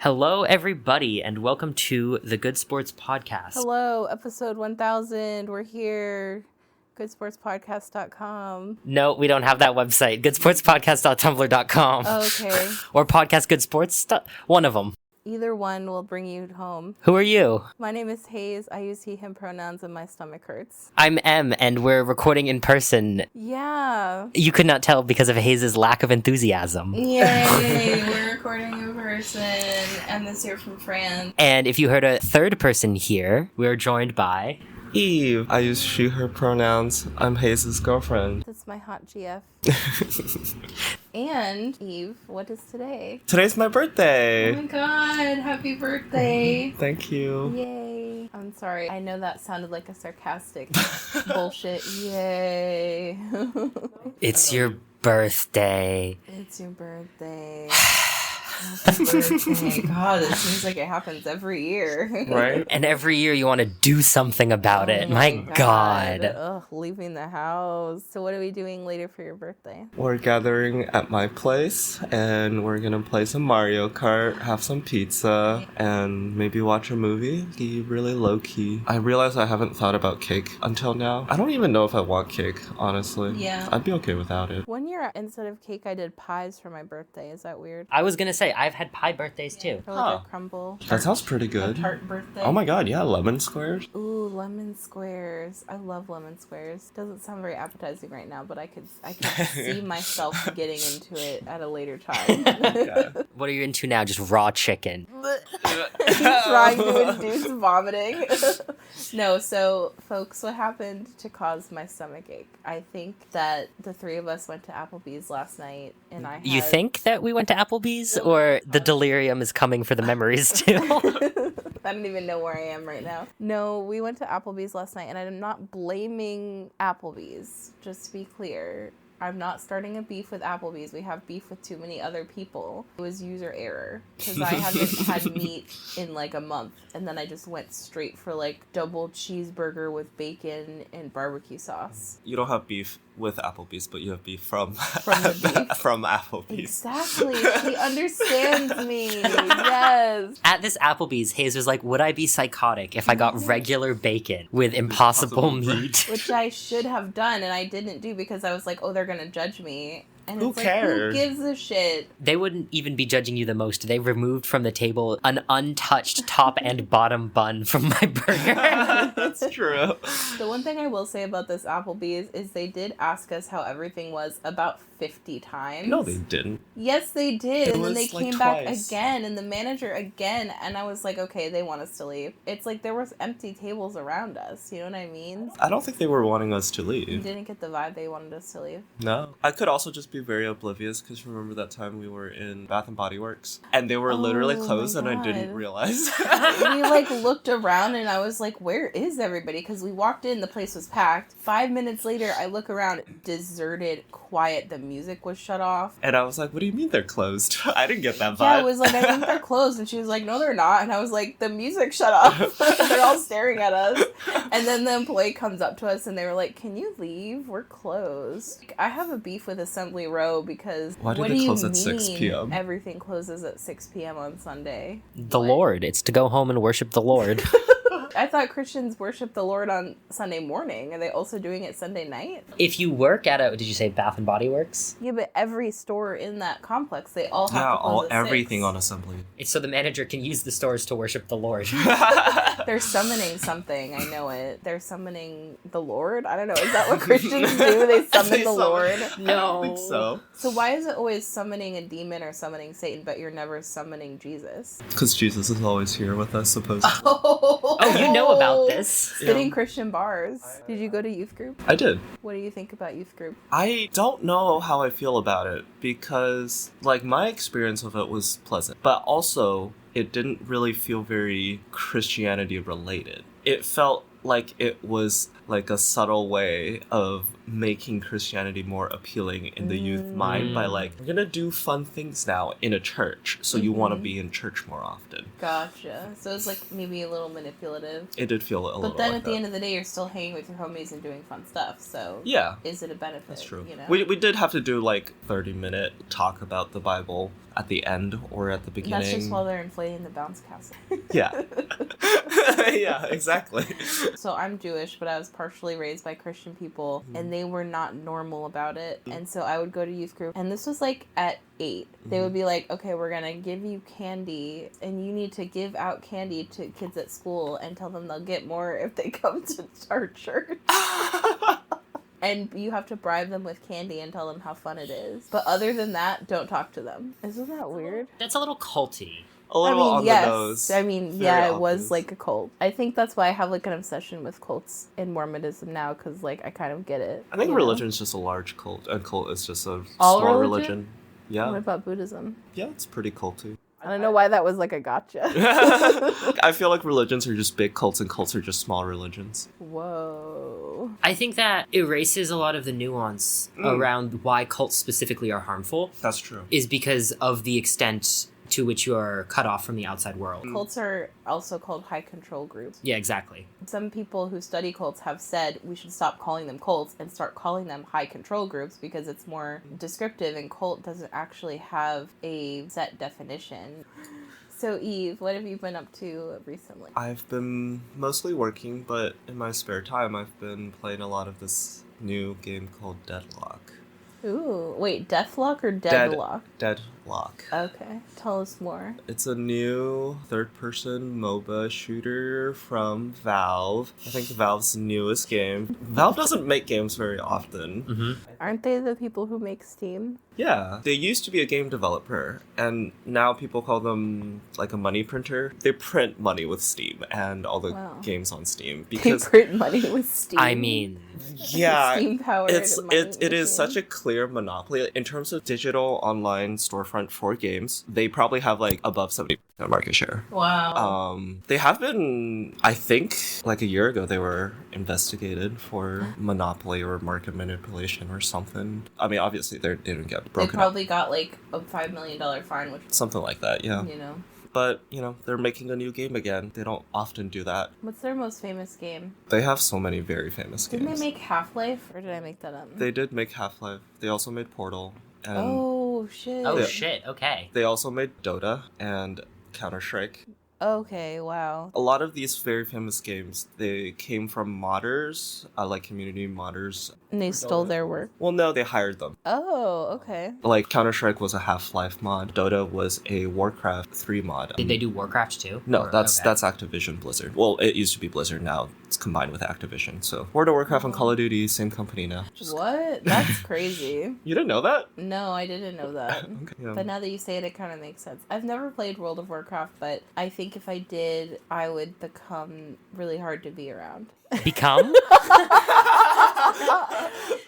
Hello, everybody, and welcome to the Good Sports Podcast. Hello, episode 1000. We're here. Goodsportspodcast.com. No, we don't have that website. Goodsportspodcast.tumblr.com. Oh, okay. Or Podcast Good Sports. One of them. Either one will bring you home. Who are you? My name is Hayes. I use he, him pronouns and my stomach hurts. I'm M, and we're recording in person. Yeah. You could not tell because of Hayes' lack of enthusiasm. Yay! We're recording in person. M is here from France. And if you heard a third person here, we're joined by... Eve. I use she, her pronouns. I'm Hayes' girlfriend. That's my hot GF. And, Eve, what is today? Today's my birthday. Oh my god, happy birthday. Thank you. Yay. I'm sorry. I know that sounded like a sarcastic bullshit. Yay. It's your birthday. It's your birthday. Happy birthday. God, it seems like it happens every year. Right? And every year you want to do something about it. My God. Ugh, leaving the house. So what are we doing later for your birthday? We're gathering at my place, and we're gonna play some Mario Kart, have some pizza, and maybe watch a movie. Be really low-key. I realize I haven't thought about cake until now. I don't even know if I want cake, honestly. Yeah. I'd be okay without it. One year, instead of cake, I did pies for my birthday. Is that weird? I was going to say, I've had pie birthdays too. Or like a crumble. That sounds pretty good. A tart birthday. Oh my god, yeah, lemon squares. Ooh, lemon squares. I love lemon squares. Doesn't sound very appetizing right now, but I could see myself getting into it at a later time. Yeah. What are you into now? Just raw chicken. He's trying to induce vomiting. No, so folks, what happened to cause my stomach ache? I think that the three of us went to Applebee's last night, and I had... You think that we went to Applebee's, or the delirium is coming for the memories too? I don't even know where I am right now. No, we went to Applebee's last night, and I'm not blaming Applebee's, just to be clear. I'm not starting a beef with Applebee's. We have beef with too many other people. It was user error, because I haven't had meat in like a month, and then I just went straight for like double cheeseburger with bacon and barbecue sauce. You don't have beef with Applebee's, but you have beef from the beef. from Applebee's. Exactly. She understands me. Yes. At this Applebee's, Hayes was like, would I be psychotic if I got regular bacon with impossible meat? Which I should have done, and I didn't do because I was like, oh, they're gonna judge me. And Who it's cares? Like, who gives a shit? They wouldn't even be judging you the most. They removed from the table an untouched top and bottom bun from my burger. That's true. The one thing I will say about this Applebee's is they did ask us how everything was about 50 times. No, they didn't. Yes, they did. And then they was, like, came back twice. again, and the manager again, and I was like, okay, they want us to leave. It's like there was empty tables around us, you know what I mean? I don't think they were wanting us to You leave. didn't get the vibe they wanted us to leave. No. I could also just be very oblivious, because remember that time we were in Bath and Body Works? And they were literally Oh closed, my and I God. didn't realize. We like looked around, and I was like, where is everybody? Because we walked in, the place was packed. 5 minutes later, I look around, deserted, quiet, the music was shut off. And I was like, what do you mean they're closed? I didn't get that vibe. Yeah, it was like, I think they're closed. And she was like, no, they're not. And I was like, the music shut off. They're all staring at us. And then the employee comes up to us and they were like, can you leave? We're closed. Like, I have a beef with Assembly Row because Why do what they do close you at 6 mean p.m.? everything closes at 6 p.m. on Sunday? The What? Lord. It's to go home and worship the Lord. I thought Christians worship the Lord on Sunday morning. Are they also doing it Sunday night? If you work at did you say Bath and Body Works? Yeah, but every store in that complex, they all have Yeah, to close at everything 6. on Assembly. It's so the manager can use the stores to worship the Lord. They're summoning something. I know it. They're summoning the Lord? I don't know. Is that what Christians do? They summon They the summon- Lord? I don't think so. So why is it always summoning a demon or summoning Satan, but you're never summoning Jesus? Because Jesus is always here with us, supposedly. Oh, you know about this. Spitting Christian bars. Did you go to youth group? I did. What do you think about youth group? I don't know how I feel about it because, like, my experience of it was pleasant, but also it didn't really feel very Christianity related. It felt like it was like a subtle way of making Christianity more appealing in the youth mind by like, we're gonna do fun things now in a church, so you want to be in church more often. Gotcha. So it's like maybe a little manipulative. It did feel a little But then like at the that. end of the day, you're still hanging with your homies and doing fun stuff. So Yeah. is it a benefit? That's true. You know? We did have to do like 30-minute talk about the Bible at the end or at the beginning. That's just while they're inflating the bounce castle. Yeah. Yeah, exactly. So I'm Jewish, but I was partially raised by Christian people, and they were not normal about it. And so I would go to youth group, and this was like at 8. They would be like, okay, we're gonna give you candy, and you need to give out candy to kids at school and tell them they'll get more if they come to our church. And you have to bribe them with candy and tell them how fun it is. But other than that, don't talk to them. Isn't that weird? That's a little culty. A little on yes. the nose. I mean, Very yeah, it obvious. was like a cult. I think that's why I have like an obsession with cults in Mormonism now, because like I kind of get it. I think you know? religion's just a large cult. A cult is just a All small religion? religion. Yeah. What about Buddhism? Yeah, it's pretty culty. I don't know why that was like a gotcha. I feel like religions are just big cults and cults are just small religions. Whoa. I think that erases a lot of the nuance around why cults specifically are harmful, That's true. is because of the extent to which you are cut off from the outside world. Cults are also called high control groups. Yeah, exactly. Some people who study cults have said we should stop calling them cults and start calling them high control groups because it's more descriptive, and cult doesn't actually have a set definition. So Eve, what have you been up to recently? I've been mostly working, but in my spare time I've been playing a lot of this new game called Deadlock. Ooh, wait, Deathlock or Deadlock? Deadlock. Okay, tell us more. It's a new third-person MOBA shooter from Valve. I think Valve's newest game. Valve doesn't make games very often. Aren't they the people who make Steam? Yeah, they used to be a game developer, and now people call them like a money printer. They print money with Steam and all the Wow. games on Steam They because print money with Steam. I mean, yeah, Steam powered it is machine. such a clear monopoly in terms of digital online storefront for games. They probably have like above 70% market share. Wow. They have been, I think, like a year ago, they were investigated for monopoly or market manipulation or something. I mean, obviously they didn't get They broken up. probably got like a $5 million fine, which, Something like that, yeah. you know. But, you know, they're making a new game again. They don't often do that. What's their most famous game? They have so many very famous Didn't games. they make Half-Life? Or did I make that up? They did make Half-Life. They also made Portal. And Oh, shit. oh Yeah. shit, okay. they also made Dota and Counter-Strike. Okay, wow. A lot of these very famous games, they came from modders, like community modders. And they stole their work. Well, no, they hired them. Oh, okay. Like, Counter-Strike was a Half-Life mod. Dota was a Warcraft 3 mod. Did they do Warcraft too? No, Or- that's okay. Activision Blizzard. Well, it used to be Blizzard, now it's combined with Activision. So, World of Warcraft and Call of Duty, same company now. What? That's crazy. You didn't know that? No, I didn't know that. Okay, yeah. But now that you say it, it kind of makes sense. I've never played World of Warcraft, but I think if I did, I would become really hard to be around. Become?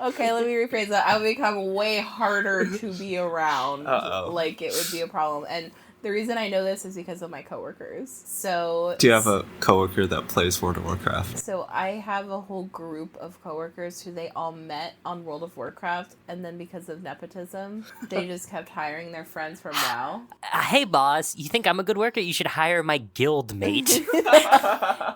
Okay, let me rephrase that. I would become way harder to be around. Uh-oh. Like, it would be a problem. And the reason I know this is because of my coworkers. So Do you have a coworker that plays World of Warcraft? So I have a whole group of coworkers who they all met on World of Warcraft, and then because of nepotism, they just kept hiring their friends from WoW. Hey boss, you think I'm a good worker? You should hire my guild mate.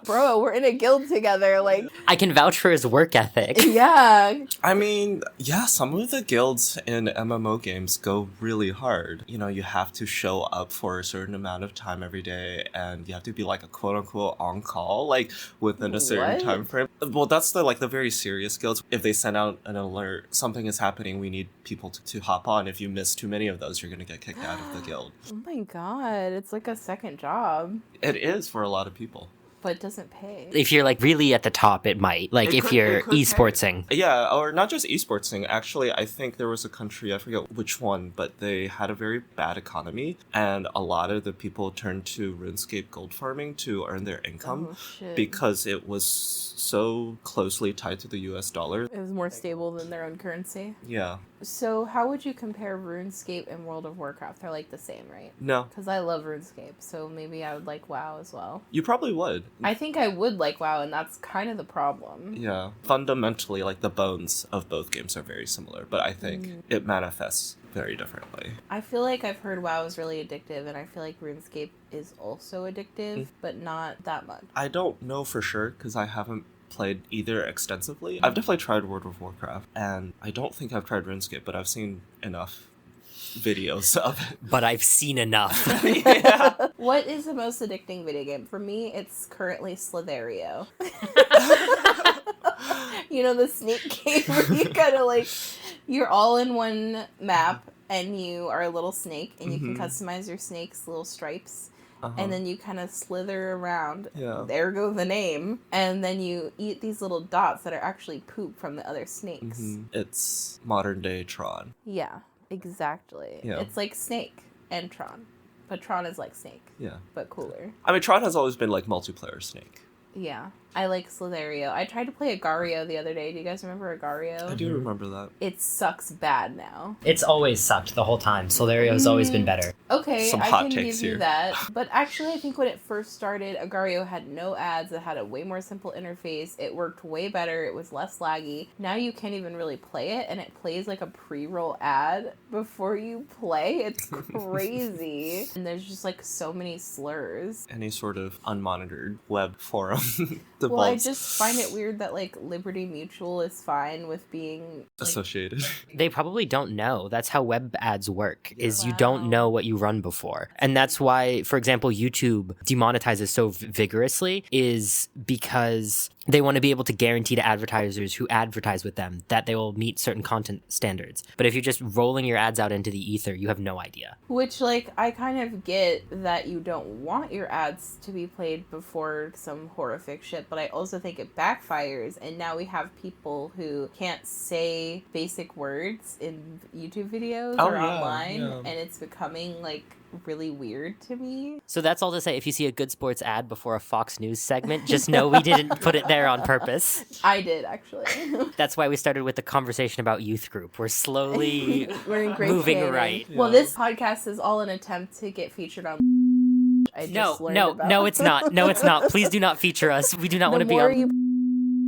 Bro, we're in a guild together, like, I can vouch for his work ethic. yeah. I mean, yeah, some of the guilds in MMO games go really hard. You know, you have to show up for a certain amount of time every day, and you have to be like a quote-unquote on-call, like within a certain What? time frame. Well, that's the very serious guilds. If they send out an alert, something is happening, we need people to hop on. If you miss too many of those, you're gonna get kicked out of the guild. Oh my god, it's like a second job, It is for a lot of people. but it doesn't pay. If you're like really at the top, it might. Like It if could- you're it could pay. esportsing. Yeah, or not just esportsing. Actually, I think there was a country, I forget which one, but they had a very bad economy, and a lot of the people turned to RuneScape gold farming to earn their income Oh, shit. because it was so closely tied to the US dollar. It was more stable than their own currency. Yeah. So how would you compare RuneScape and World of Warcraft? They're like the same, right? No. Because I love RuneScape, so maybe I would like WoW as well. You probably would. I think I would like WoW, and that's kind of the problem. Yeah. Fundamentally, like, the bones of both games are very similar, but I think it manifests very differently. I feel like I've heard WoW is really addictive, and I feel like RuneScape is also addictive, but not that much. I don't know for sure, because I haven't played either extensively. I've definitely tried World of Warcraft, and I don't think I've tried RuneScape, but I've seen enough videos of it. But I've seen enough. Yeah. What is the most addicting video game? For me, it's currently Slitherio. You know, the snake game where you gotta, like, you're all in one map, and you are a little snake, and you can customize your snake's little stripes. And then you kind of slither around. Yeah. There go the name. And then you eat these little dots that are actually poop from the other snakes. It's modern day Tron. Yeah, exactly. Yeah. It's like Snake and Tron. But Tron is like Snake, Yeah. but cooler. I mean, Tron has always been like multiplayer Snake. Yeah. I like Slitherio. I tried to play Agario the other day. Do you guys remember Agario? I do remember that. It sucks bad now. It's always sucked the whole time. Solario's always been better. Okay, Some I hot can takes give you here. that. But actually, I think when it first started, Agario had no ads. It had a way more simple interface. It worked way better. It was less laggy. Now you can't even really play it, and it plays like a pre-roll ad before you play. It's crazy. And there's just like so many slurs. Any sort of unmonitored web forum defaults Well, I just find it weird that like Liberty Mutual is fine with being like, associated. They probably don't know. That's how web ads work, is you Wow. don't know what you run before. And that's why, for example, YouTube demonetizes so vigorously, is because they want to be able to guarantee to advertisers who advertise with them that they will meet certain content standards. But if you're just rolling your ads out into the ether, you have no idea. Which, like, I kind of get that you don't want your ads to be played before some horrific shit, but I also think it backfires, and now we have people who can't say basic words in YouTube videos or online, and it's becoming, like, really weird to me. So that's all to say, if you see a good sports ad before a Fox News segment, just know we didn't put it there on purpose. I did, actually. That's why we started with the conversation about youth group. We're slowly We're in great moving planning. right. Well, this podcast is all an attempt to get featured on I just learned about. No, it's not. No, it's not. Please do not feature us. We do not want to be on.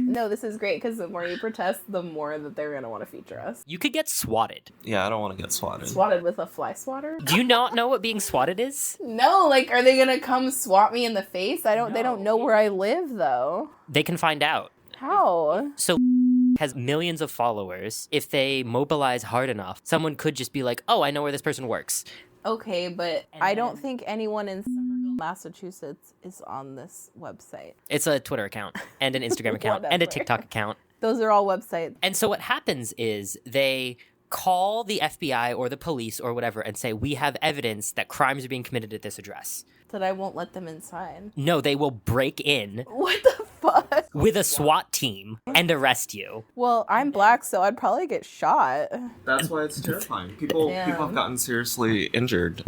No, this is great because the more you protest, the more that they're going to want to feature us. You could get swatted. Yeah, I don't want to get swatted. Swatted with a fly swatter? Do you not know what being swatted is? No, like, are they going to come swat me in the face? They don't know where I live, though. They can find out. How? So has millions of followers. If they mobilize hard enough, someone could just be like, oh, I know where this person works. Okay, but I don't think anyone in Somerville, Massachusetts is on this website. It's a Twitter account and an Instagram account and a Whatever. TikTok account. Those are all websites. And so what happens is they call the FBI or the police or whatever and say, we have evidence that crimes are being committed at this address. That I won't let them inside. No, they will break in What the fuck? with a SWAT team and arrest you. Well, I'm black, so I'd probably get shot. That's why it's terrifying. People have gotten seriously injured.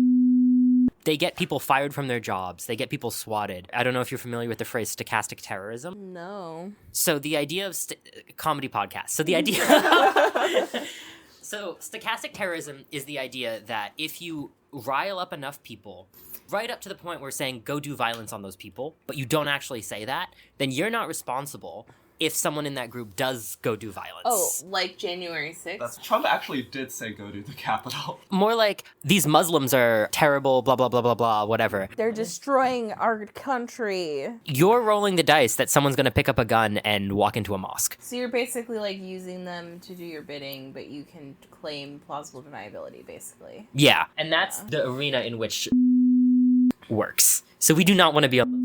They get people fired from their jobs. They get people swatted. I don't know if you're familiar with the phrase stochastic terrorism. No. So the idea of comedy podcast. So the idea... So stochastic terrorism is the idea that if you rile up enough people, right up to the point where saying go do violence on those people, but you don't actually say that, then you're not responsible if someone in that group does go do violence. Oh, like January 6th? Trump actually did say go to the Capitol. More like, these Muslims are terrible, blah, blah, blah, blah, blah, whatever. They're destroying our country. You're rolling the dice that someone's going to pick up a gun and walk into a mosque. So you're basically like using them to do your bidding, but you can claim plausible deniability, basically. Yeah. And that's the arena in which works. So we do not want to be on...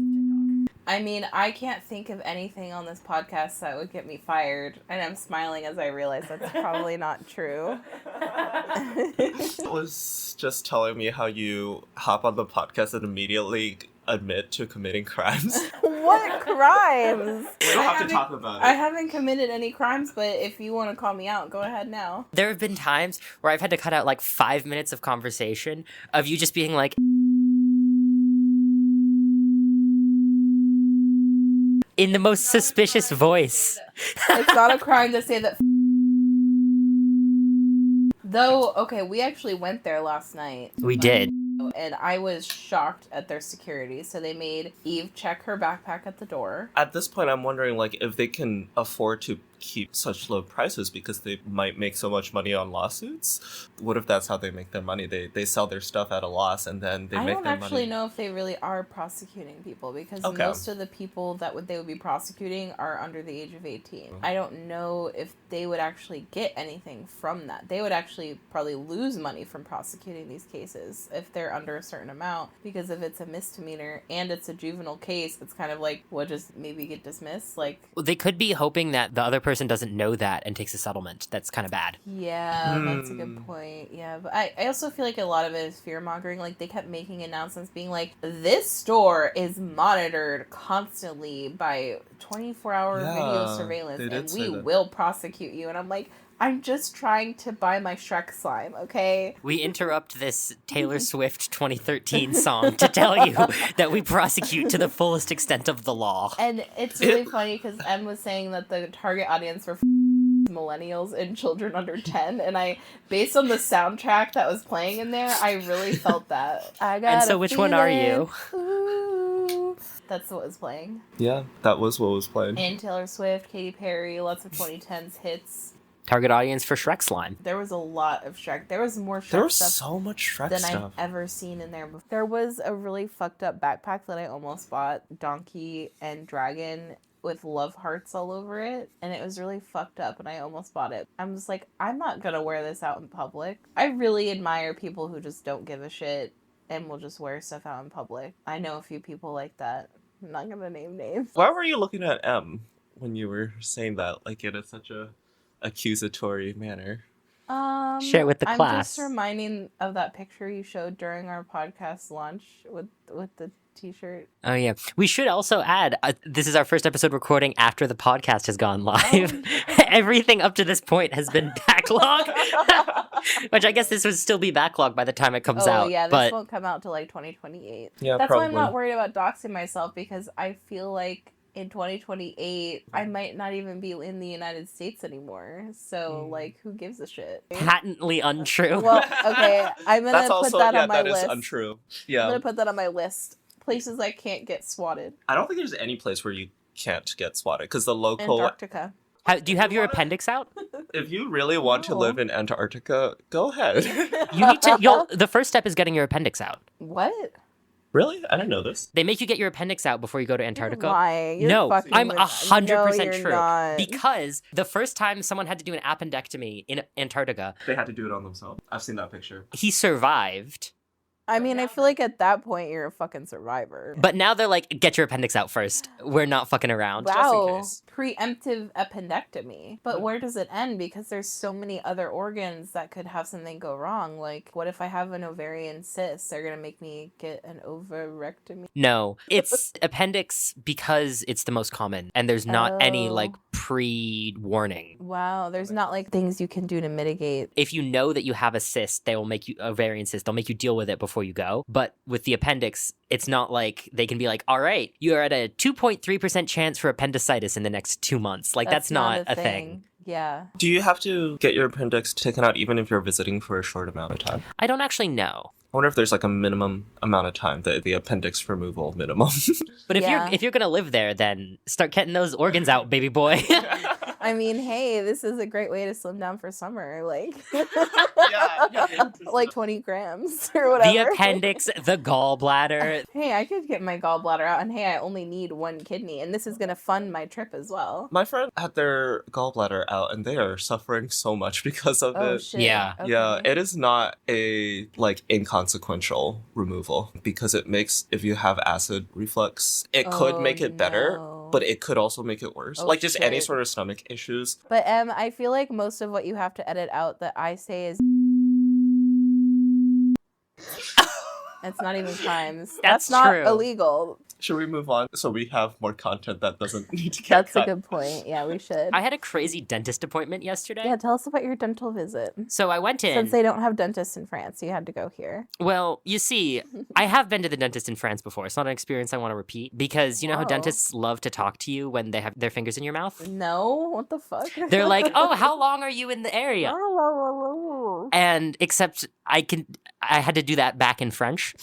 I mean, I can't think of anything on this podcast that would get me fired, and I'm smiling as I realize that's probably not true. It was just telling me how you hop on the podcast and immediately admit to committing crimes. What crimes? We don't have to talk about it. I haven't committed any crimes, but if you want to call me out, go ahead now. There have been times where I've had to cut out like 5 minutes of conversation of you just being like... in the most suspicious voice. It's not a crime to say that Though, okay, we actually went there last night. We did. And I was shocked at their security. So they made Eve check her backpack at the door. At this point, I'm wondering, like, if they can afford to keep such low prices because they might make so much money on lawsuits. What if that's how they make their money? They sell their stuff at a loss and then they make their money. I don't actually know if they really are prosecuting people because most of the people that they would be prosecuting are under the age of 18. I don't know if they would actually get anything from that. They would actually probably lose money from prosecuting these cases if they're under a certain amount, because if it's a misdemeanor and it's a juvenile case, it's kind of like, what, just maybe get dismissed? Like, Well, they could be hoping that the other person doesn't know that and takes a settlement. That's kind of bad. Yeah, that's a good point. Yeah, but I also feel like a lot of it is fear-mongering. Like, they kept making announcements being like, this store is monitored constantly by 24-hour video surveillance, and we will prosecute you. And I'm like, I'm just trying to buy my Shrek slime, okay? We interrupt this Taylor Swift 2013 song to tell you that we prosecute to the fullest extent of the law. And it's really funny because Em was saying that the target audience for millennials and children under 10, and I, based on the soundtrack that was playing in there, I really felt that. And so which one are you? Ooh. That's what was playing. Yeah, that was what was playing. And Taylor Swift, Katy Perry, lots of 2010s hits. Target audience for Shrek slime. There was a lot of Shrek. There was more Shrek There was stuff so much Shrek than stuff I've ever seen in there before. There was a really fucked up backpack that I almost bought, donkey and dragon with love hearts all over it, and it was really fucked up, and I almost bought it. I'm just like, I'm not gonna wear this out in public. I really admire people who just don't give a shit and will just wear stuff out in public. I know a few people like that. I'm not gonna name names. Why were you looking at M when you were saying that, like, in such a accusatory manner? Share it with the I'm class. just reminding of that picture you showed during our podcast lunch with the t-shirt. Oh, yeah. We should also add, this is our first episode recording after the podcast has gone live. Everything up to this point has been backlog. Which I guess this would still be backlog by the time it comes out. Oh, yeah, this but won't come out till like 2028. Yeah, That's probably. why I'm not worried about doxing myself, because I feel like in 2028, I might not even be in the United States anymore. So, like, who gives a shit? patently untrue. Well, okay, I'm going That's to also, put that yeah, on my that list. is untrue. I'm Yeah. going to put that on my list. Places I can't get swatted. I don't think there's any place where you can't get swatted, because the local... Antarctica. Do you have your appendix out? If you really want to live in Antarctica, go ahead. You need to. The first step is getting your appendix out. What? Really? I didn't know this. They make you get your appendix out before you go to Antarctica. You're lying. You're No, fucking I'm with- 100% No, you're true. not. Because the first time someone had to do an appendectomy in Antarctica, They had to do it on themselves. I've seen that picture. he survived. I mean, I feel like at that point you're a fucking survivor. But now they're like, get your appendix out first. We're not fucking around. Wow, case. preemptive appendectomy. But where does it end? Because there's so many other organs that could have something go wrong. Like, what if I have an ovarian cyst? They're gonna make me get an ovarectomy. No, it's appendix because it's the most common, and there's not any Oh. like pre-warning. Wow, there's not like things you can do to mitigate. If you know that you have a cyst, they will make you ovarian cyst. They'll make you deal with it before you go. But with the appendix, it's not like they can be like, all right, you are at a 2.3% chance for appendicitis in the next 2 months. Like that's not a thing. Yeah. Do you have to get your appendix taken out even if you're visiting for a short amount of time? I don't actually know. I wonder if there's like a minimum amount of time, the appendix removal minimum. But Yeah. if you're gonna live there, then start getting those organs out, baby boy. I mean, hey, this is a great way to slim down for summer. Like, Yeah. like 20 grams or whatever. The appendix, the gallbladder. Hey, I could get my gallbladder out, and hey, I only need one kidney, and this is gonna fund my trip as well. My friend had their gallbladder out and they are suffering so much because of Oh it. shit! Yeah. Okay. Yeah, it is not a like inconsequential removal because it makes, if you have acid reflux, it could Oh, make it better, no. but it could also make it worse. Oh, like just any shit. sort of stomach issues. But I feel like most of what you have to edit out that I say is. It's not even crimes. That's not true. illegal. Should we move on so we have more content that doesn't need to get That's cut? a good point. Yeah, we should. I had a crazy dentist appointment yesterday. Yeah, tell us about your dental visit. So I went in. Since they don't have dentists in France, you had to go here. Well, you see, I have been to the dentist in France before. It's not an experience I want to repeat because you know how Whoa. dentists love to talk to you when they have their fingers in your mouth? No, what the fuck? They're like, oh, how long are you in the area? And except I had to do that back in French.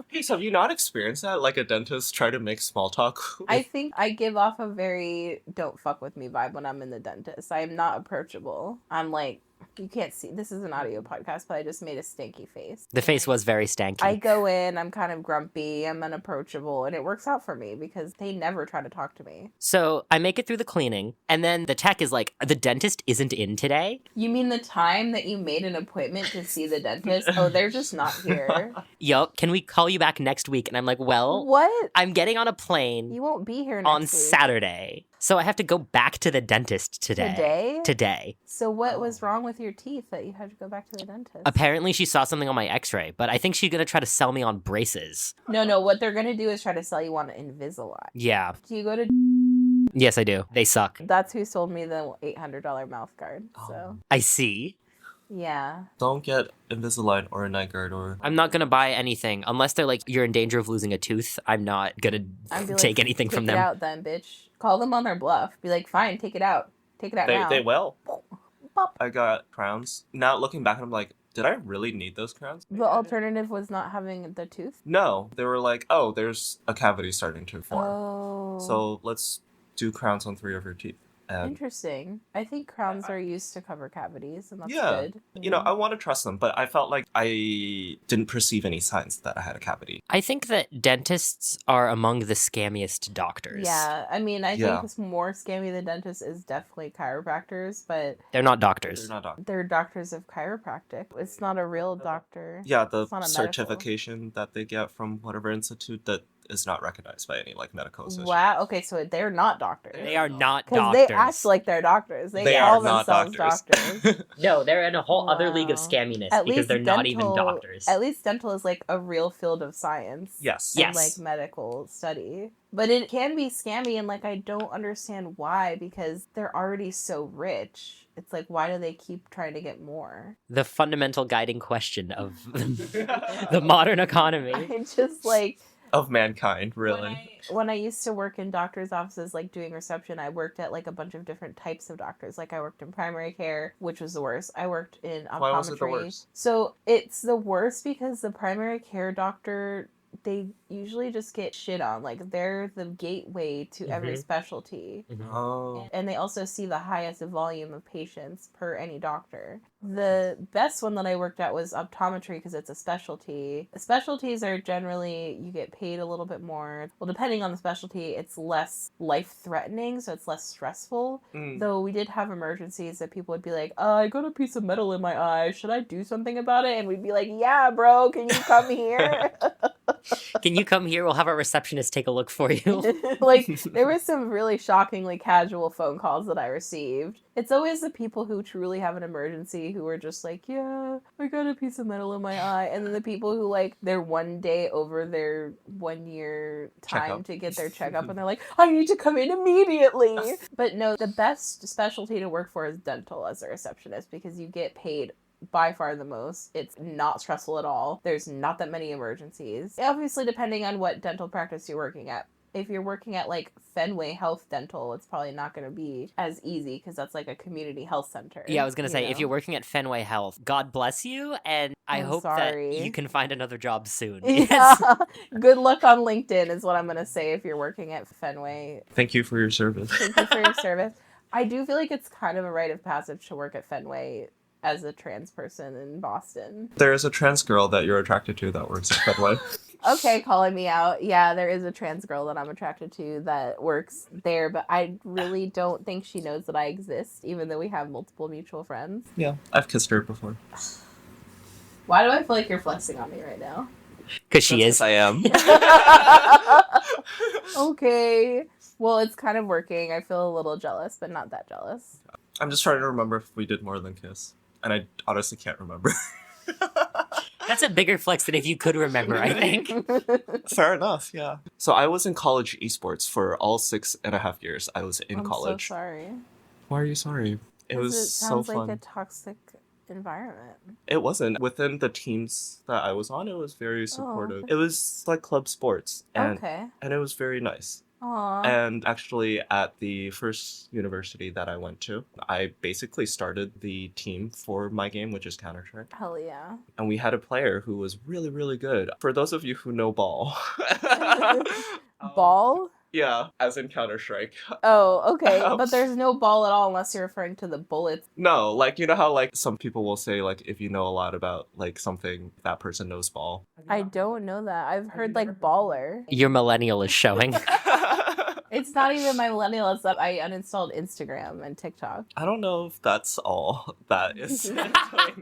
Hey, so have you not experienced that? Like a dentist try to make small talk? I think I give off a very don't fuck with me vibe when I'm in the dentist. I am not approachable. I'm like, you can't see. This is an audio podcast, but I just made a stinky face. The face was very stanky. I go in, I'm kind of grumpy, I'm unapproachable, and it works out for me because they never try to talk to me. So I make it through the cleaning, and then the tech is like, the dentist isn't in today. You mean the time that you made an appointment to see the dentist? Oh, they're just not here. Yup, can we call you back next week? And I'm like, well, What? I'm getting on a plane You won't be here next on week. Saturday. So I have to go back to the dentist today. Today. So what was wrong with your teeth that you had to go back to the dentist? Apparently she saw something on my x-ray, but I think she's going to try to sell me on braces. No, what they're going to do is try to sell you on Invisalign. Yeah. Do you go to... Yes, I do. They suck. That's who sold me the $800 mouth guard, so... I see. Yeah. Don't get Invisalign or a night guard or... I'm not going to buy anything unless they're like, you're in danger of losing a tooth. I'm not going to take anything from them. Take it out then, bitch. Call them on their bluff. Be like, fine, take it out. Take it out now. They will. Pop. I got crowns. Now looking back, I'm like, did I really need those crowns? The alternative was not having the tooth? No. They were like, oh, there's a cavity starting to form. Oh. So let's do crowns on 3 of your teeth. And Interesting. I think crowns are used to cover cavities, and that's yeah, good. you know, I want to trust them, but I felt like I didn't perceive any signs that I had a cavity. I think that dentists are among the scammiest doctors. Yeah, I mean, I Yeah. think it's more scammy than dentists is definitely chiropractors, but They're not doctors. They're not doctors. they're doctors of chiropractic. It's not a real doctor. Yeah, the It's not a certification that they get from whatever institute that is not recognized by any like medical association. Wow. Okay, so they're not doctors. They are not Because doctors. they act like they're doctors. They They call are not themselves doctors. doctors. No, they're in a whole other league of Wow. scamminess At because least they're not even dental- doctors. At least dental is like a real field of science. Yes. Yeah. And Yes. like medical study. But it can be scammy, and like I don't understand why, because they're already so rich. It's like, why do they keep trying to get more? The fundamental guiding question of the modern economy. I just like Of mankind, really. when I used to work in doctors' offices, like doing reception, I worked at like a bunch of different types of doctors. Like I worked in primary care, which was the worst. I worked in optometry. Why was it the worst? So it's the worst because the primary care doctor, they usually just get shit on. Like they're the gateway to every Mhm. specialty. Oh. And they also see the highest volume of patients per any doctor. The best one that I worked at was optometry because it's a specialty. Specialties are generally, you get paid a little bit more. Well, depending on the specialty, it's less life-threatening, so it's less stressful. Mm. Though we did have emergencies that people would be like, I got a piece of metal in my eye. Should I do something about it? And we'd be like, yeah, bro, can you come here? Can you come here? We'll have our receptionist take a look for you. Like, there were some really shockingly casual phone calls that I received. It's always the people who truly have an emergency who are just like, yeah, I got a piece of metal in my eye. And then the people who, like, they're one day over their 1 year time Checkup. to get their checkup and they're like, I need to come in immediately. But no, the best specialty to work for is dental as a receptionist because you get paid by far the most. It's not stressful at all. There's not that many emergencies. Obviously, depending on what dental practice you're working at. If you're working at like Fenway Health Dental, it's probably not going to be as easy because that's like a community health center. Yeah, I was going to say, you if know? you're working at Fenway Health, God bless you, and I I'm hope sorry. that you can find another job soon. Yeah. Yes. Good luck on LinkedIn is what I'm going to say if you're working at Fenway. Thank you for your service. Thank you for your service. I do feel like it's kind of a rite of passage to work at Fenway as a trans person in Boston. There is a trans girl that you're attracted to that works at Fedway. Okay, calling me out. Yeah, there is a trans girl that I'm attracted to that works there, but I really don't think she knows that I exist, even though we have multiple mutual friends. Yeah, I've kissed her before. Why do I feel like you're flexing on me right now? Because she is. I am. Okay. Well, it's kind of working. I feel a little jealous, but not that jealous. I'm just trying to remember if we did more than kiss. And I honestly can't remember. That's a bigger flex than if you could remember, I think. Fair enough, yeah. So I was in college esports for all 6.5 years. I was in I'm college. so sorry. Why are you sorry? It 'Cause was so sounds fun. like a toxic environment. It wasn't. Within the teams that I was on, it was very supportive. okay. It was like club sports. And Okay. and it was very nice. Aw. And actually, at the first university that I went to, I basically started the team for my game, which is Counter-Strike. Hell yeah. And we had a player who was really, really good. For those of you who know ball. Ball? Yeah, as in Counter-Strike. Oh, okay. But there's no ball at all unless you're referring to the bullets. No, like, you know how, like, some people will say, like, if you know a lot about, like, something, that person knows ball. I don't know that. I've heard like baller. Your millennial is showing. It's not even my millennial. It's that I uninstalled Instagram and TikTok. I don't know if that's all that is doing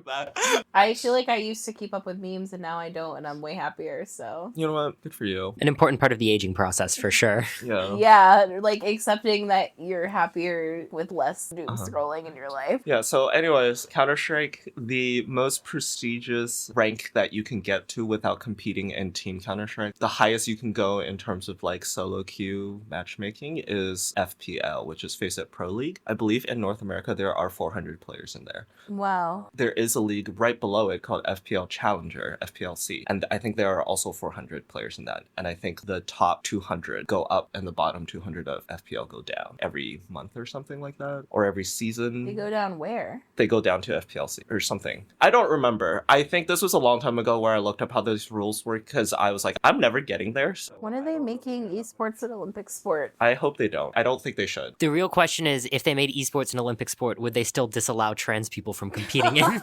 that. I feel like I used to keep up with memes and now I don't, and I'm way happier, so. You know what? Good for you. An important part of the aging process, for sure. Yeah. Yeah, like accepting that you're happier with less doom scrolling in your life. Yeah, so anyways, Counter-Strike, the most prestigious rank that you can get to without competing in Team Counter-Strike, the highest you can go in terms of like solo queue matchmaking is FPL, which is Face It Pro League. I believe in North America there are 400 players in there. Wow. There is a league right below it called FPL Challenger, FPLC, and I think there are also 400 players in that. And I think the top 200 go up and the bottom 200 of FPL go down every month or something like that, or every season. They go down where? They go down to FPLC or something. I don't remember. I think this was a long time ago where I looked up how those rules work because I was like, I'm never getting there. So When are they making esports an Olympic sport? I hope they don't. I don't think they should. The real question is, if they made esports an Olympic sport, would they still disallow trans people from competing in?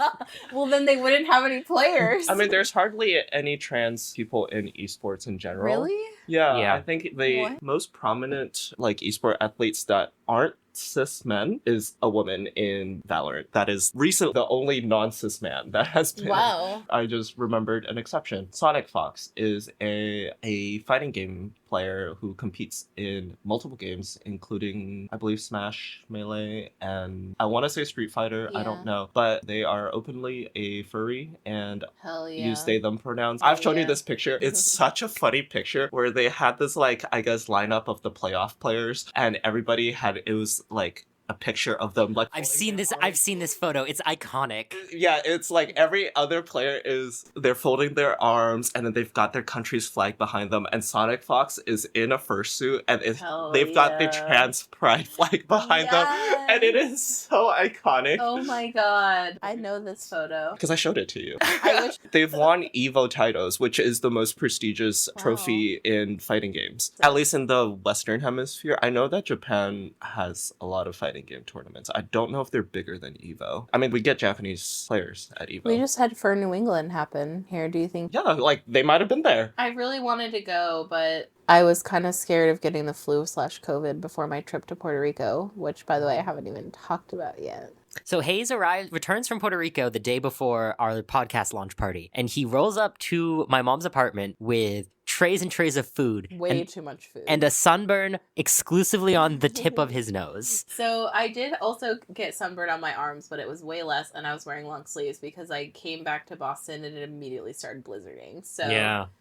Well, then they wouldn't have any players. I mean, there's hardly any trans people in esports in general. Really? Yeah, Yeah. I think the What? most prominent like esport athletes that aren't cis men is a woman in Valorant. That is recent, the only non-cis man that has been. Wow. I just remembered an exception. Sonic Fox is a fighting game player who competes in multiple games, including, I believe, Smash, Melee, and I want to say Street Fighter. I Yeah. don't know. But they are openly a furry and Hell yeah. use they them pronouns. I've shown you Yeah. this picture. It's such a funny picture where they had this like I guess lineup of the playoff players and everybody had it was like a picture of them like I've folding seen their this. arms. I've seen this photo. It's iconic. Yeah, it's like every other player is they're folding their arms and then they've got their country's flag behind them and Sonic Fox is in a fursuit and Hell they've got the yeah. trans pride flag behind them and it is so iconic. Oh my god. I know this photo. Because I showed it to you. I wish. They've won Evo titles, which is the most prestigious trophy in fighting games. At least in the Western Hemisphere. I know that Japan has a lot of fighting game tournaments. I don't know if they're bigger than Evo. I mean, we get Japanese players at Evo. We just had For New England happen here. Do you think? Yeah, like they might have been there. I really wanted to go, but I was kind of scared of getting the flu/COVID before my trip to Puerto Rico, which, by the way, I haven't even talked about yet. So Hayes returns from Puerto Rico the day before our podcast launch party, and he rolls up to my mom's apartment with trays and trays of food. Way too much food. And a sunburn exclusively on the tip of his nose. So I did also get sunburn on my arms, but it was way less, and I was wearing long sleeves because I came back to Boston and it immediately started blizzarding. So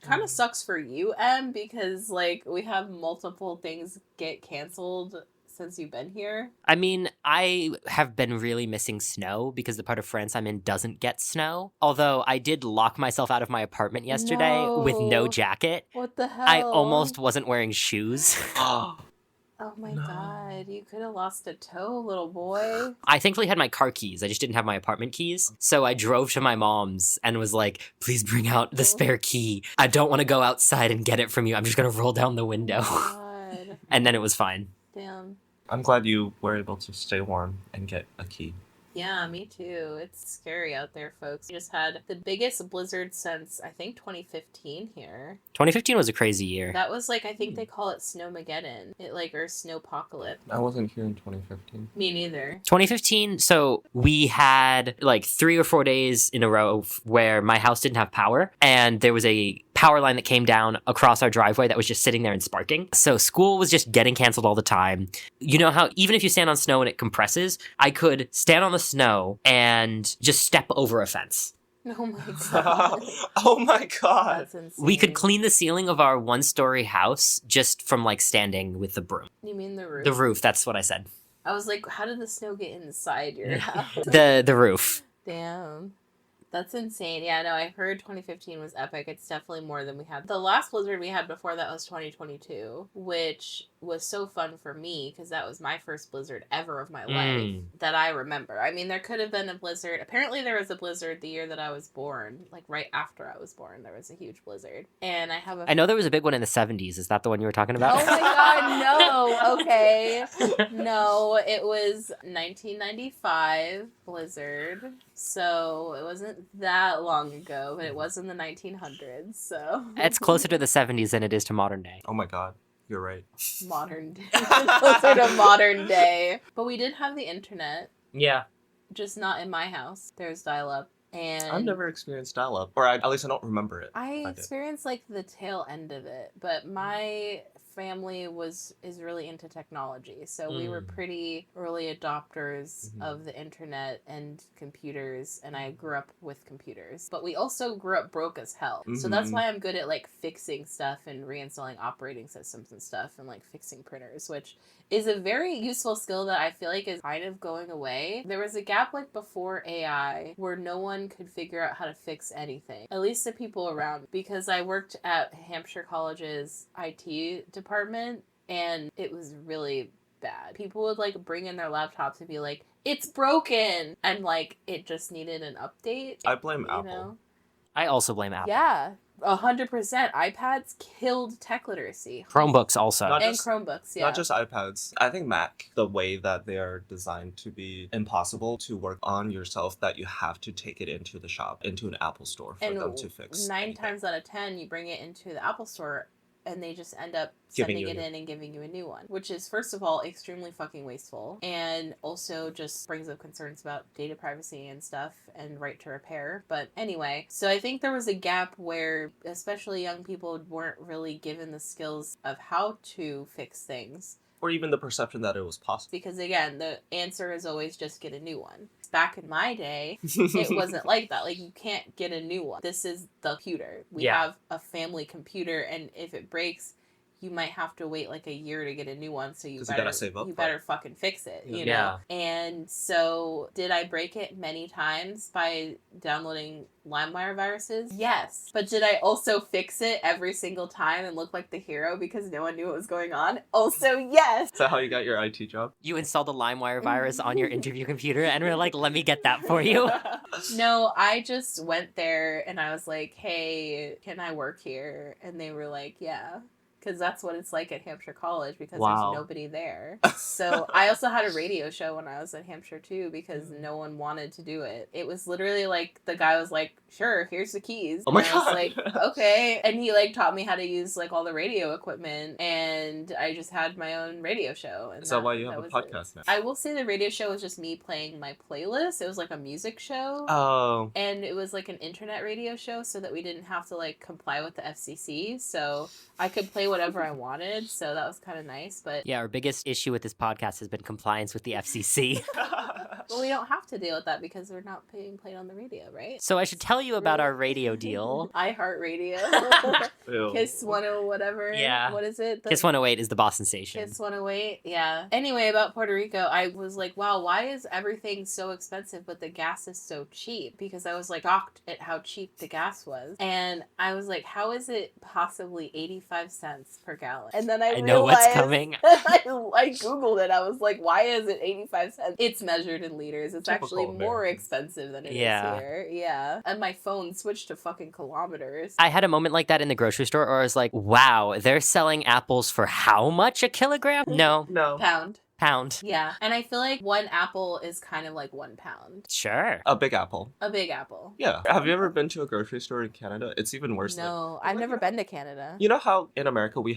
kind of sucks for you, Em, because like we have multiple things get canceled since you've been here. I mean, I have been really missing snow because the part of France I'm in doesn't get snow. Although I did lock myself out of my apartment yesterday with no jacket. What the hell? I almost wasn't wearing shoes. Oh my god, you could have lost a toe, little boy. I thankfully had my car keys. I just didn't have my apartment keys. So I drove to my mom's and was like, please bring out the spare key. I don't want to go outside and get it from you. I'm just going to roll down the window. God. And then it was fine. Damn. I'm glad you were able to stay warm and get a key. Yeah, me too. It's scary out there, folks. We just had the biggest blizzard since, I think, 2015 here. 2015 was a crazy year. That was like, I think they call it Snowmageddon. Or Snowpocalypse. I wasn't here in 2015. Me neither. 2015, so we had like 3 or 4 days in a row where my house didn't have power, and there was a power line that came down across our driveway that was just sitting there and sparking. So school was just getting canceled all the time. You know how even if you stand on snow and it compresses, I could stand on the snow and just step over a fence. Oh my god. Oh my god. That's insane. We could clean the ceiling of our 1-story house just from like standing with the broom. You mean the roof? The roof, that's what I said. I was like, how did the snow get inside your house? The roof. Damn. That's insane. Yeah, no, I heard 2015 was epic. It's definitely more than we had. The last blizzard we had before that was 2022, which was so fun for me because that was my first blizzard ever of my life that I remember. I mean, there could have been a blizzard. Apparently, there was a blizzard the year that I was born, like right after I was born. There was a huge blizzard, and I know there was a big one in the 70s. Is that the one you were talking about? Oh my god, no. Okay. No, it was 1995 blizzard. So it wasn't that long ago, but it was in the 1900s. So it's closer to the 70s than it is to modern day. Oh my god. You're right. Modern day. Closer to modern day. But we did have the internet. Yeah. Just not in my house. There's dial-up. And I've never experienced dial-up. Or at least I don't remember it. I experienced like the tail end of it. But my family is really into technology. So we were pretty early adopters of the internet and computers. And I grew up with computers. But we also grew up broke as hell. So that's why I'm good at like fixing stuff and reinstalling operating systems and stuff and like fixing printers, which is a very useful skill that I feel like is kind of going away. There was a gap like before AI where no one could figure out how to fix anything, at least the people around, because I worked at Hampshire College's IT department and it was really bad. People would like bring in their laptops and be like, it's broken, and like it just needed an update. I blame Apple. Know? I also blame Apple. Yeah. 100%. iPads killed tech literacy. Chromebooks also. Chromebooks, yeah. Not just iPads. I think Mac, the way that they are designed to be impossible to work on yourself, that you have to take it into the shop, into an Apple store for them to fix. 9 times out of 10, you bring it into the Apple store and they just end up sending it in and giving you a new one, which is, first of all, extremely fucking wasteful, and also just brings up concerns about data privacy and stuff and right to repair. But anyway, so I think there was a gap where especially young people weren't really given the skills of how to fix things. Or even the perception that it was possible. Because again, the answer is always just get a new one. Back in my day, it wasn't like that. Like, you can't get a new one. This is the computer. We have a family computer, and if it breaks, you might have to wait like a year to get a new one. So you better save up. You better fucking fix it. You know. And so, did I break it many times by downloading LimeWire viruses? Yes. But did I also fix it every single time and look like the hero because no one knew what was going on? Also, yes. Is that how you got your IT job? You installed a LimeWire virus on your interview computer and were like, let me get that for you. No, I just went there and I was like, hey, can I work here? And they were like, yeah. Because that's what it's like at Hampshire College, because there's nobody there. So I also had a radio show when I was at Hampshire too, because no one wanted to do it. It was literally like, the guy was like, sure, here's the keys. Oh my God. I was like, okay. And he like taught me how to use like all the radio equipment, and I just had my own radio show. And is that why you have a podcast now? I will say the radio show was just me playing my playlist. It was like a music show. Oh. And it was like an internet radio show so that we didn't have to like comply with the FCC. So I could play whatever I wanted, so that was kind of nice. But yeah, our biggest issue with this podcast has been compliance with the FCC. Well, we don't have to deal with that because we're not being played on the radio, right? So I should tell you about our radio deal. iHeartRadio. Kiss 10 whatever. Yeah. What is it? Kiss 108 is the Boston station. Kiss 108, yeah. Anyway, about Puerto Rico, I was like, wow, why is everything so expensive but the gas is so cheap? Because I was like shocked at how cheap the gas was. And I was like, how is it possibly 85 cents per gallon? And then I know what's coming. I Googled it. I was like, why is it 85 cents? It's measured in liters. It's actually more expensive than it is here. Yeah. And my phone switched to fucking kilometers. I had a moment like that in the grocery store where I was like, wow, they're selling apples for how much a kilogram? No. Pound. Yeah. And I feel like 1 apple is kind of like 1 pound. Sure. A big apple. A big apple. Yeah. Have you ever been to a grocery store in Canada? It's even worse. No, I've never been to Canada. You know how in America we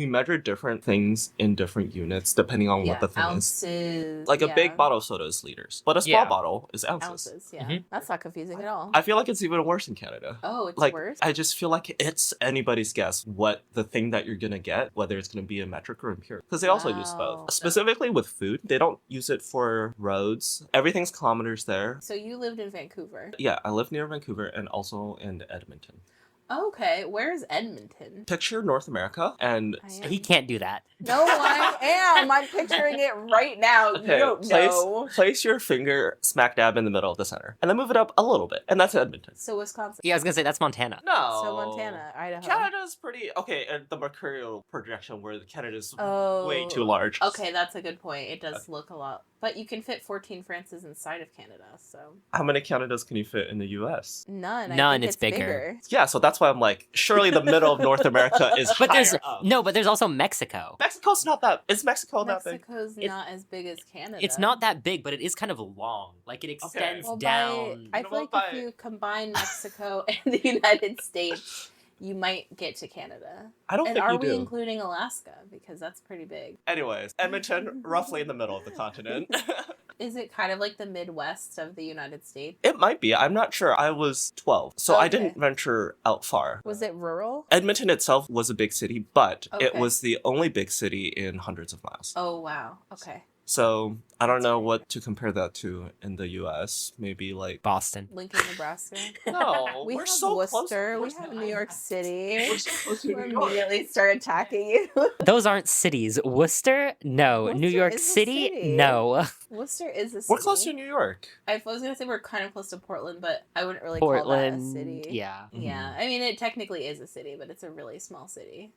measure different things in different units depending on what the thing ounces, is. Like a big bottle of soda is liters, but a small bottle is ounces. Yeah. Mm-hmm. That's not confusing at all. I feel like it's even worse in Canada. Oh, it's like, worse? I just feel like it's anybody's guess what the thing that you're going to get, whether it's going to be a metric or imperial. Because they also use both. Specifically with food, they don't use it for roads. Everything's kilometers there. So you lived in Vancouver? Yeah, I live near Vancouver and also in Edmonton. Okay, where's Edmonton? Picture North America, and He can't do that. No, I am. I'm picturing it right now. okay, You don't know. place your finger smack dab in the middle of the center, and then move it up a little bit, and that's Edmonton. So Wisconsin. Yeah, I was gonna say that's Montana. No. So Montana, Idaho. Canada's pretty okay, and the mercurial projection where Canada's Oh. way too large. Okay, that's a good point. It does look a lot. But you can fit 14 Frances inside of Canada, so. How many Canadas can you fit in the U.S.? None. I None, think it's bigger. Yeah, so that's why I'm like, surely the middle of North America is But there's higher up. no, but there's also Mexico. Mexico's not that. Is Mexico that big? Mexico's not as big as Canada. It's not that big, but it is kind of long. Like it extends Well, down. I feel like if you combine Mexico and the United States, you might get to Canada. I don't And think are you we do. including Alaska? Because that's pretty big. Anyways, Edmonton, roughly in the middle of the continent. Is it kind of like the Midwest of the United States? It might be. I'm not sure. I was 12, so I Okay. didn't venture out far. Was it rural? Edmonton itself was a big city, but it Okay. was the only big city in hundreds of miles. Oh, wow. Okay. So I don't know what to compare that to in the U.S. Maybe like Boston. Lincoln, Nebraska. no, We we're have so Worcester. close. We have New York City. We're so close to We New York. immediately start attacking you. Those aren't cities. Worcester? No. New Worcester York is a City? city. No. Worcester is a city. We're close to New York. I was going to say we're kind of close to Portland, but I wouldn't really call that a Portland. city. Yeah. Yeah. I mean, it technically is a city, but it's a really small city.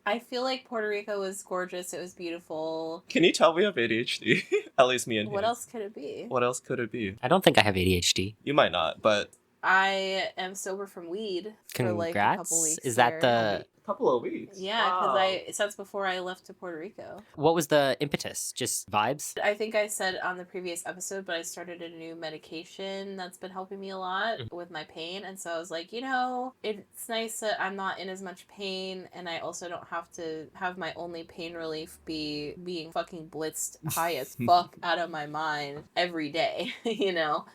I feel like Puerto Rico was gorgeous. It was beautiful. Can you tell we have ADHD? At least me and What him. else could it be? What else could it be? I don't think I have ADHD. You might not, but I am sober from weed for like a couple Congrats. weeks. Is that here. the a couple of weeks. Yeah, because since before I left to Puerto Rico. what was the impetus? Just vibes? I think I said on the previous episode, but I started a new medication that's been helping me a lot with my pain. And so I was like, it's nice that I'm not in as much pain, and I also don't have to have my only pain relief be being fucking blitzed high as fuck out of my mind every day,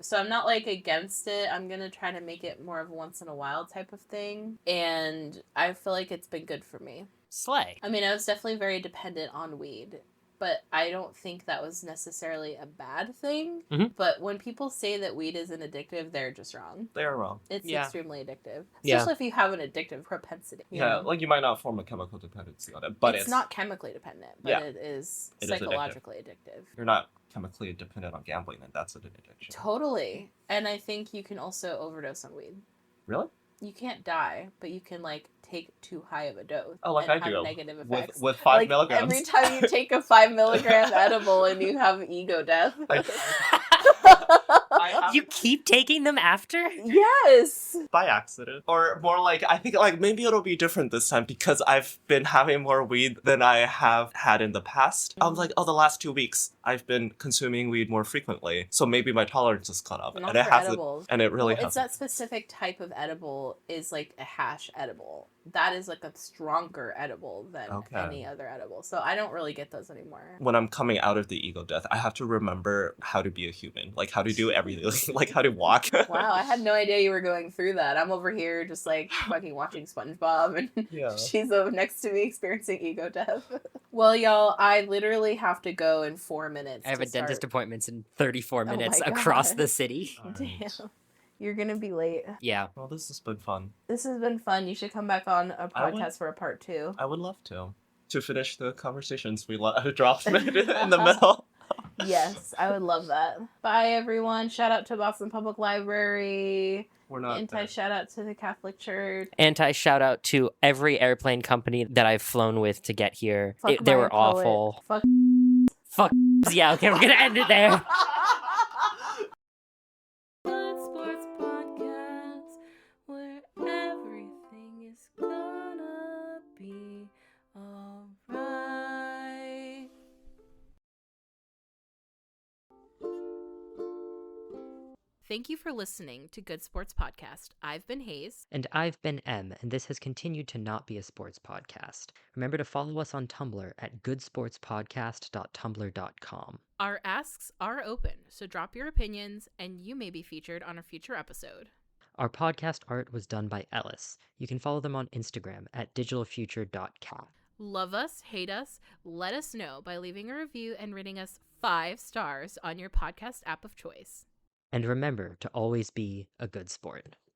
So I'm not like against it. I'm gonna try to make it more of a once in a while type of thing. And I feel like it's been good for me. Slay. I mean, I was definitely very dependent on weed, but I don't think that was necessarily a bad thing. Mhm. But when people say that weed isn't addictive, they're just wrong. They are wrong. It's Yeah. extremely addictive, Yeah. especially if you have an addictive propensity. you Yeah, know? like you might not form a chemical dependency on it, but it's not chemically dependent, but Yeah. it is It is addictive. psychologically addictive. You're not chemically dependent on gambling, and that's an addiction. Totally. And I think you can also overdose on weed. Really? You can't die, but you can take too high of a dose. Oh, like and I have do. negative effects. With 5 Like, milligrams. Every time you take a 5 milligram edible and you have ego death. I have You keep taking them after? Yes. by accident. Or more like, I think maybe it'll be different this time because I've been having more weed than I have had in the past. I'm like, the last 2 weeks I've been consuming weed more frequently. So maybe my tolerance has caught up. Not and it for hasn't. edibles. And it really Well, it's hasn't. that specific type of edible is like a hash edible. That is like a stronger edible than Okay. any other edible. So I don't really get those anymore. When I'm coming out of the ego death, I have to remember how to be a human. Like how to do everything. Like how to walk. Wow, I had no idea you were going through that. I'm over here just fucking watching SpongeBob and Yeah. she's next to me experiencing ego death. Well, y'all, I literally have to go in 4 minutes. I have to a dentist start- appointments in 34 my minutes across God. the city. Damn. You're gonna be late. Yeah. Well, this has been fun. This has been fun. You should come back on a I would. podcast for a part 2. I would love to. To finish the conversations we dropped in the middle. Yes, I would love that. Bye, everyone. Shout out to Boston Public Library. We're not Anti there. shout out to the Catholic Church. Anti shout out to every airplane company that I've flown with to get here. Fuck They Maya were Poet. awful. Fuck. Fuck. Yeah, okay, we're gonna end it there. Good Sports Podcast, where everything is gonna be alright. Thank you for listening to Good Sports Podcast. I've been Hayes. And I've been M, and this has continued to not be a sports podcast. Remember to follow us on Tumblr at goodsportspodcast.tumblr.com. Our asks are open, so drop your opinions and you may be featured on a future episode. Our podcast art was done by Ellis. You can follow them on Instagram at digitalfuture.cat. Love us, hate us, let us know by leaving a review and rating us 5 stars on your podcast app of choice. And remember to always be a good sport.